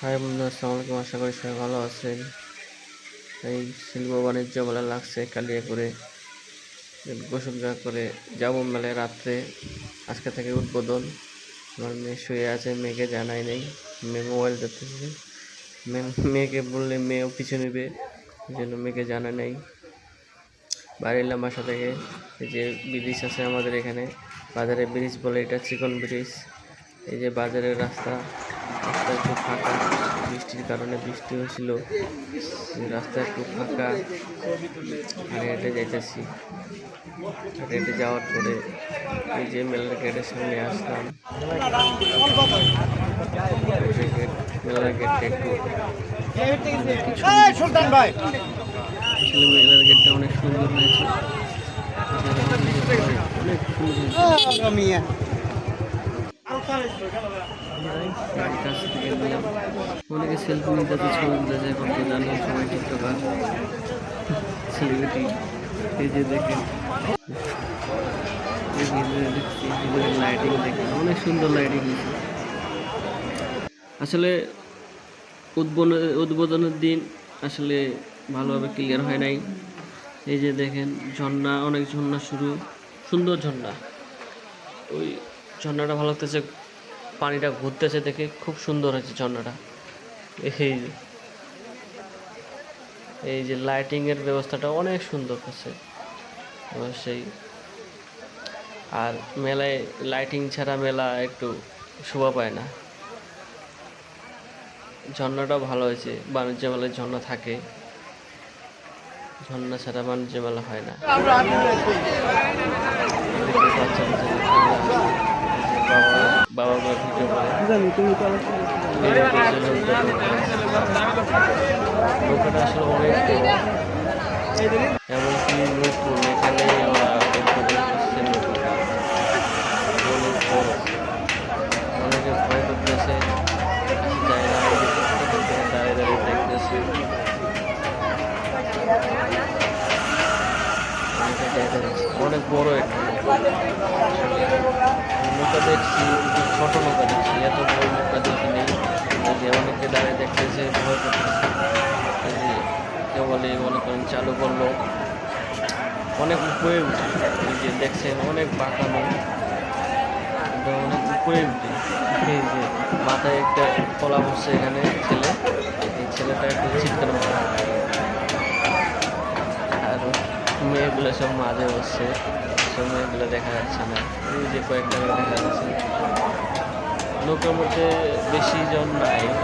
High বন্ধু, আসসালামু আলাইকুম। আশা করি সবাই ভালো আছেন। এই শিল্প বাণিজ্য মেলা লাগছে কালিয়াকৈরে, বসুন্ধরা করে যাব মেলায় রাত্রে। আজকে থেকে উদ্বোধন। আমার মেয়ে শুয়ে আছে, মেয়েকে জানাই নেই। মেয়ে মোবাইল দেখতেছে। মেয়েকে বললে মেয়েও পিছু নেবে, এই জন্য মেয়েকে জানা নেই। বাইরে এলাম বাসা থেকে। এই যে ব্রিজ আছে আমাদের এখানে, বাজারে ব্রিজ বলে, এটা চিকন ব্রিজ। এই যে বাজারের রাস্তা একটু ফাঁকা, বৃষ্টির কারণে বৃষ্টি হয়েছিল, রাস্তা একটু ফাঁকা। আর হেঁটে যাইতেছি। হেঁটে যাওয়ার পরে এই যে মেলার গেটের সামনে আসলাম। মেলার গেটটা একটু আসলে মেলার গেটটা অনেক সুন্দর হয়েছে। অনেকে সেলফি নিতেছে, ছবি তুলতেছে, এখন তো জানেন সবাই টিকটকার, সেলিব্রিটি। এই যে দেখেন লাইটিং, দেখেন অনেক সুন্দর লাইটিং হয়েছে। আসলে উদ্বোধনের দিন আসলে ভালোভাবে ক্লিয়ার হয় নাই। এই যে দেখেন ঝর্ণা, অনেক ঝর্ণা শুরু, সুন্দর ঝর্ণা। ওই ঝর্ণাটা ভালো লাগতেছে, পানিটা ঘুরতেছে দেখে খুব সুন্দর হয়েছে ঝর্ণাটা। এই যে লাইটিং এর ব্যবস্থাটা অনেক সুন্দর করছে অবশ্যই। আর মেলায় লাইটিং ছাড়া মেলা একটু শোভা পায় না। ঝর্ণাটাও ভালো হয়েছে, বাণিজ্য মেলায় ঝর্ণা থাকে, ঝর্ণা ছাড়া বাণিজ্য মেলা হয় না। বাবা মা ভিডিও করে নৌকাটা আসলে অনেক, এমনকি নতুন এখানে ওরা অনেক বড়, অনেকে ভয় করতেছে, যায় না, দাঁড়িয়ে দাঁড়িয়ে দেখতেছে। অনেক বড় একটা নৌকা দেখছি, ছোট নৌকা দেখছি, এত বড় নৌকা দেখি নেই। অনেকে দাঁড়িয়ে দেখতেছে, ভয় করতেছে। কেউ বলে মনে করেন চালু করলো, অনেক উপরে উঠে। এই যে দেখছেন অনেক বাঁকানো, অনেক উপরে উঠে। এই যে মাথায় একটা কলা বসছে এখানে ছেলে, এই ছেলেটা একটু চিৎকার মারে। আর মেয়েগুলো সব মাঝে বসছে, সব মেয়েগুলো দেখা যাচ্ছে না। এই যে কয়েকটা মেয়ে দেখা যাচ্ছে। নৌকার মধ্যে বেশি জন নাই।